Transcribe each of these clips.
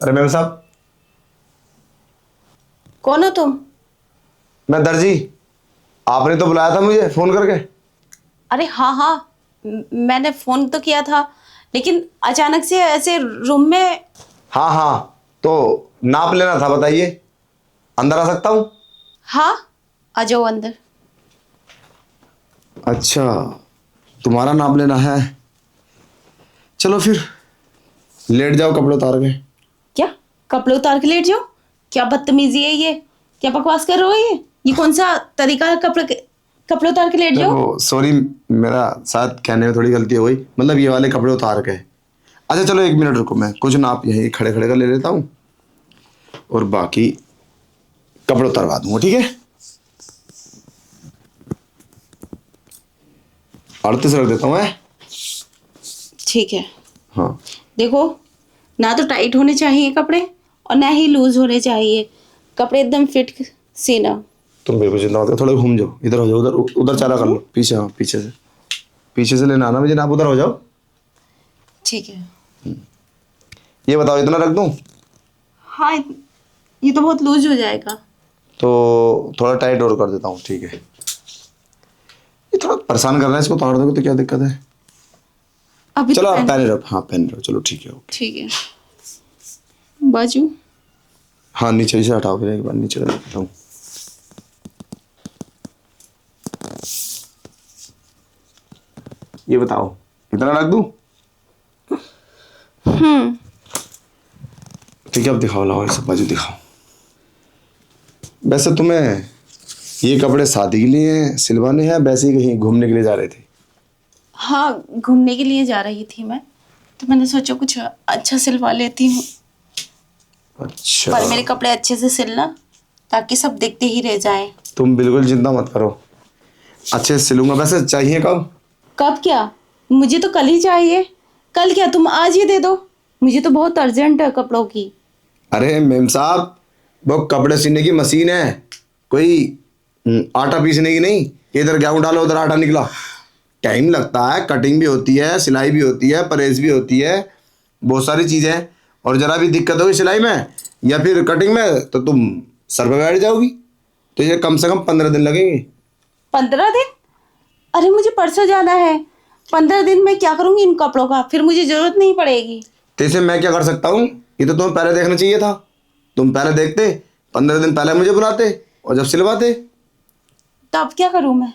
अरे मैम साहब। कौन हो तुम? मैं दर्जी। आपने तो बुलाया था मुझे फोन करके। अरे हाँ हाँ, मैंने फोन तो किया था, लेकिन अचानक से ऐसे रूम में। हाँ हाँ, तो नाप लेना था, बताइए अंदर आ सकता हूँ? हाँ, आ जाओ अंदर। अच्छा, तुम्हारा नाप लेना है। चलो फिर लेट जाओ कपड़े उतार के। क्या? कपड़े उतार के लेट जाओ? क्या बदतमीजी है ये? क्या बकवास कर रहे हो ये कौन सा तरीका है? कपड़े उतार के लेट अरे जाओ? वो सॉरी, मेरा शायद कहने में थोड़ी गलती हो गई। मतलब ये वाले कपड़े उतार के। अच्छा चलो 1 मिनट रुको, मैं कुछ नाप यहीं खड़े खड़े कर ले लेता हूँ और बाकी कपड़े उतारवा दूंगा, ठीक है? 38 रख देता हूँ मैं। ठीक है। हाँ। देखो, ना तो टाइट होने चाहिए कपड़े और ना ही लूज होने चाहिए। कपड़े एकदम फिट सीना। तुम बिल्कुल चिंता मत करो, थोड़ा घूम जाओ, इधर हो जाओ, उधर उधर चाला कर लो पीछे। हाँ पीछे से लेना आना मुझे, ना आप उधर हो जाओ। ठीक है। ये बताओ इतना रख दूं? हाँ, ये तो बहुत लूज हो जाएगा। तो थोड़ा टाइट और कर देता हूँ, ठीक है? ये थोड़ा परेशान कर रहा है, इसको तोड़ दोगे तो क्या दिक्कत है? अभी तो चलो आप पहन। पहने रहो, हाँ पहन रहो, चलो ठीक है ओके। ठीक है। बाजू। हाँ नीचे से हटाओ, फिर एक बार नीचे कर देता हूँ। ये बताओ इतना रख दूं? ठीक है अब दिखाओ, लाओ ये सब बाजू दिखाओ। वैसे तुम्हें ये कपड़े शादी के लिए सिलवाने हैं, वैसे ही कहीं घूमने के लिए जा रहे थे? हाँ, घूमने के लिए जा रही थी मैं, तो मैंने सोचा कुछ अच्छा सिलवा लेती हूँ। अच्छा। पर मेरे कपड़े अच्छे से सिलना, ताकि सब देखते ही रह जाएं। तुम बिल्कुल चिंता मत करो, अच्छे से सिलूंगा। वैसे चाहिए कब? कब क्या? मुझे तो कल ही चाहिए। कल क्या, तुम आज ही दे दो। मुझे तो बहुत अर्जेंट है कपड़ों की। अरे मेम साहब, वो कपड़े सीने की मशीन है, कोई आटा पीसने की नहीं। इधर गेहूं डालो उधर आटा निकला। टाइम लगता है, कटिंग भी होती है, सिलाई भी होती है, प्रेस भी होती है, बहुत सारी चीजें हैं। और जरा भी दिक्कत होगी सिलाई में या फिर कटिंग में तो तुम सर पे बैठ जाओगी। तो ये कम से कम 15 दिन लगेंगे। 15 दिन? अरे मुझे परसों जाना है। 15 दिन में क्या करूंगी इन कपड़ों का? फिर मुझे जरूरत नहीं पड़ेगी। तो इसे मैं क्या कर सकता हूँ? ये तो तुम्हें पहले देखना चाहिए था। तुम पहले देखते, 15 दिन पहले मुझे बुलाते और जब सिलवाते। तो अब क्या करूं मैं?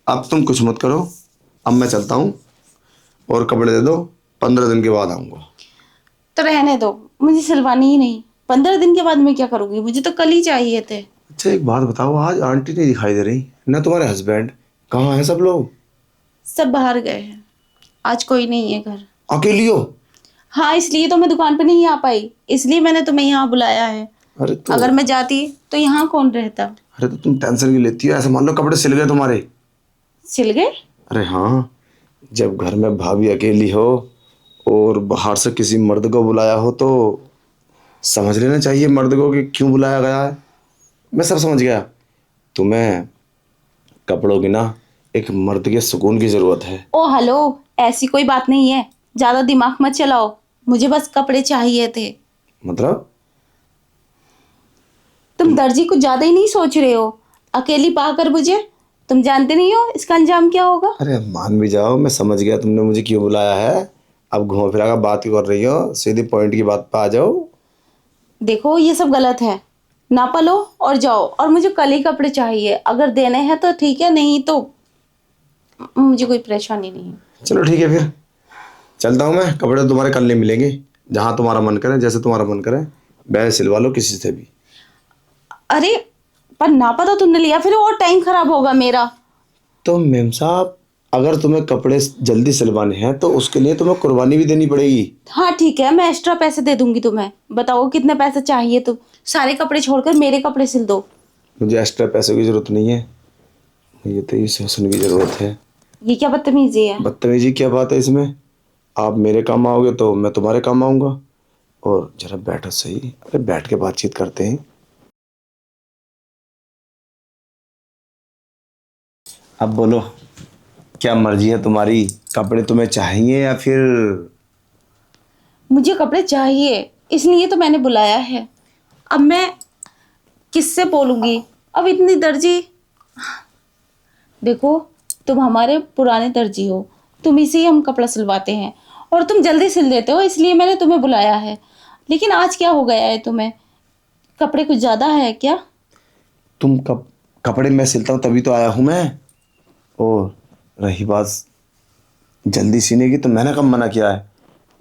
अब तुम कुछ मत करो, अब मैं चलता हूँ और कपड़े दे दो, 15 दिन के बाद आऊँगा। तो रहने दो, मुझे सिलवानी ही नहीं। 15 दिन के बाद मैं क्या करूंगी? मुझे तो कल ही चाहिए थे। अच्छा एक बात बताओ, आज आंटी नहीं दिखाई दे रही ना, तुम्हारे हस्बैंड कहाँ हैं सब लोग? सब बाहर गए हैं, आज कोई नहीं है घर। अकेली हो? हाँ, इसलिए तो मैं दुकान पे नहीं आ पाई, इसलिए मैंने तुम्हें यहाँ बुलाया है। अरे तो अगर मैं जाती तो यहाँ कौन रहता? अरे तो तुम टेंशन क्यों लेती हो? ऐसा मान लो कपड़े सिल गए तुम्हारे। सिल गए? अरे हाँ, जब घर में भाभी अकेली हो और बाहर से किसी मर्द को बुलाया हो तो समझ लेना चाहिए मर्द को कि क्यों बुलाया गया है। मैं सब समझ गया। तुम्हें कपड़ों की ना एक मर्द के सुकून की जरूरत है। ओ हेलो, ऐसी कोई बात नहीं है। ज्यादा दिमाग मत चलाओ। मुझे बस कपड़े चाहिए थे। मतलब? तुम दर्जी कुछ ज्यादा ही नहीं सोच रहे हो? अकेली पाकर मुझे, तुम जानते नहीं हो इसका अंजाम क्या होगा। अरे मान भी जाओ, मैं समझ गया तुमने मुझे क्यों बुलाया है। अब घुमा फिरा कर बात क्यों कर रही हो? सीधी पॉइंट की बात पे आ जाओ। देखो, ये सब गलत है। नापा लो और जाओ, और मुझे कल ही कपड़े चाहिए। अगर देने हैं तो ठीक है, नहीं तो मुझे कोई परेशानी नहीं है। चलो ठीक है फिर, चलता हूँ मैं। कपड़े तुम्हारे कल नहीं मिलेंगे। जहाँ तुम्हारा मन करे, जैसे तुम्हारा मन करे वैसे सिलवा लो किसी से भी। अरे, पर नापा तो तुमने लिया, फिर और टाइम खराब होगा मेरा। तो मेम साहब, अगर तुम्हें कपड़े जल्दी सिलवाने हैं तो उसके लिए तुम्हें कुर्बानी भी देनी पड़ेगी। हाँ ठीक है, मैं एक्स्ट्रा पैसे दे दूंगी तुम्हें। बताओ कितने पैसे चाहिए? तुम सारे कपड़े छोड़कर मेरे कपड़े सिल दो। मुझे एक्स्ट्रा पैसों की जरूरत नहीं है, मुझे तो ये शासन की जरूरत है। ये क्या बदतमीजी है? बदतमीजी क्या बात है इसमें? आप मेरे काम आओगे तो मैं तुम्हारे काम आऊंगा। और जरा बैठो सही, अरे बैठ के बातचीत करते हैं। अब बोलो, क्या मर्जी है तुम्हारी? कपड़े तुम्हें चाहिए या फिर? मुझे कपड़े चाहिए, इसलिए तो मैंने बुलाया है। अब मैं किससे बोलूँगी? अब इतनी दर्जी, देखो तुम हमारे पुराने दर्जी हो, तुम ही से ही हम कपड़ा सिलवाते हैं और तुम जल्दी सिल देते हो, इसलिए मैंने तुम्हें बुलाया है। लेकिन आज क्या हो गया है तुम्हें? कपड़े कुछ ज़्यादा है क्या? तुम कपड़े मैं सिलता हूँ तभी तो आया हूँ मैं। और रही बात जल्दी सीने की, तो मैंने कब मना किया है,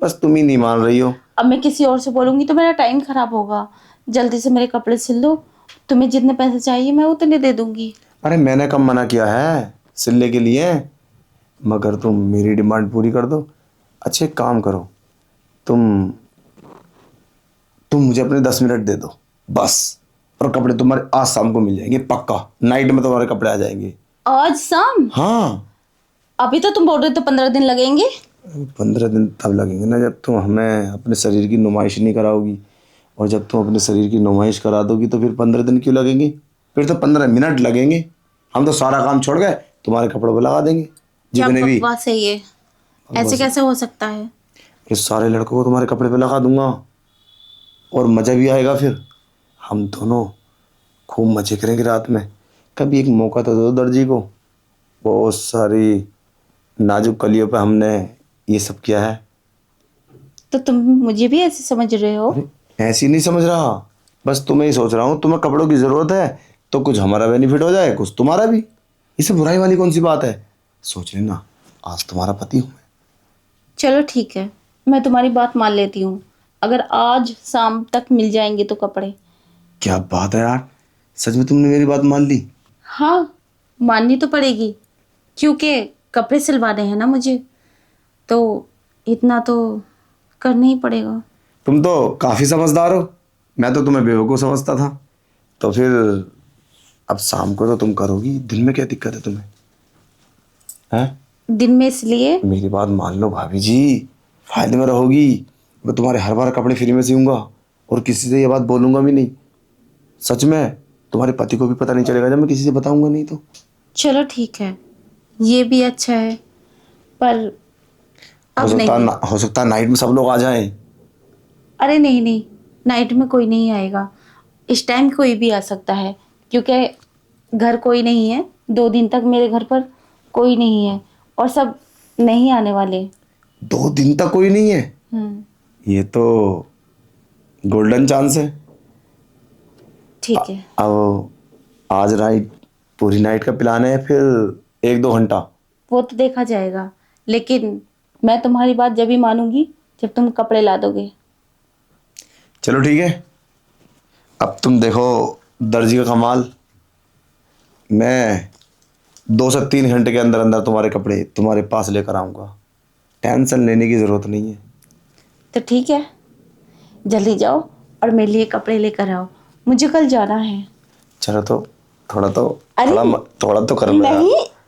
बस तुम ही नहीं मान रही हो। अब मैं किसी और से बोलूँगी तो मेरा टाइम ख़राब होगा। जल्दी से मेरे कपड़े सिल दो, तुम्हें जितने पैसे चाहिए मैं उतने दे दूँगी। अरे मैंने कब मना किया है सिलने के लिए, मगर तुम मेरी डिमांड पूरी कर दो। अच्छे एक काम करो, तुम मुझे अपने 10 मिनट दे दो बस, और कपड़े तुम्हारे आज शाम को मिल जाएंगे पक्का। नाइट में तुम्हारे कपड़े आ जाएंगे। आज शाम? हाँ। अभी तो तुम बोल रहे थे 15 दिन लगेंगे। 15 दिन तब लगेंगे ना जब तुम हमें अपने शरीर की नुमाइश नहीं कराओगी, और जब तुम अपने शरीर की नुमाइश करा दोगी तो फिर 15 दिन क्यों लगेंगे, फिर तो 15 मिनट लगेंगे। हम तो सारा काम छोड़ गए तुम्हारे कपड़ों पर लगा देंगे क्या जितने भी। बकवास है ये? ऐसे कैसे हो सकता है? ये सारे लड़कों को तुम्हारे कपड़े पे लगा दूंगा और मज़ा भी आएगा। फिर हम दोनों खूब मजे करेंगे रात में। कभी एक मौका तो दो दर्जी को। बहुत सारी नाजुक कलियों पे हमने ये सब किया है। तो तुम मुझे भी ऐसे समझ रहे हो? अरे ऐसी नहीं समझ रहा, बस तुम्हें ही सोच रहा हूँ। तुम्हें कपड़ों की ज़रूरत है तो कुछ हमारा बेनिफिट हो जाए, कुछ तुम्हारा भी। इससे बुराई वाली कौन सी बात है? सोच लेना, आज तुम्हारा पति हूँ मैं। चलो ठीक है, मैं तुम्हारी बात मान लेती हूँ। अगर आज शाम तक मिल जाएंगे तो कपड़े। क्या बात है यार, सच में तुमने मेरी बात मान ली? हाँ, माननी तो पड़ेगी, क्योंकि कपड़े सिलवाने हैं ना मुझे, तो इतना तो करना ही पड़ेगा। तुम तो काफ़ी समझदार हो, मैं तो तुम्हें बेवकूफ़ समझता था। तो फिर अब शाम को तो तुम करोगी, दिन में क्या दिक्कत है तुम्हें? हैं? दिन में इसलिए। मेरी बात मान लो भाभी जी, फायदे में रहोगी। मैं तुम्हारे हर बार कपड़े फ्री में सीऊंगा और किसी से ये बात बोलूंगा भी नहीं। सच में, तुम्हारे पति को भी पता नहीं चलेगा जब मैं किसी से बताऊंगा नहीं तो। चलो ठीक है, ये भी अच्छा है, पर अब नहीं। हो सकता है नाइट में सब लोग आ जाएं। अरे नहीं नहीं, नाइट में कोई नहीं आएगा। इस टाइम कोई भी आ सकता है, क्योंकि घर कोई नहीं है। 2 दिन तक मेरे घर पर कोई नहीं है और सब नहीं आने वाले। 2 दिन तक कोई नहीं है? ये तो गोल्डन चांस है। ठीक है। अब आज नाइट, पूरी नाइट का प्लान है, फिर 1-2 घंटा? वो तो देखा जाएगा, लेकिन मैं तुम्हारी बात जब ही मानूंगी जब तुम कपड़े ला दोगे। चलो ठीक है, अब तुम देखो दर्जी का कमाल। मैं 2 से 3 घंटे के अंदर अंदर तुम्हारे कपड़े तुम्हारे पास लेकर आऊँगा। टेंशन लेने की ज़रूरत नहीं है। तो ठीक है, जल्दी जाओ और मेरे लिए कपड़े लेकर आओ, मुझे कल जाना है। चलो तो थोड़ा तो अरे थोड़ा तो कर लो यार। नहीं,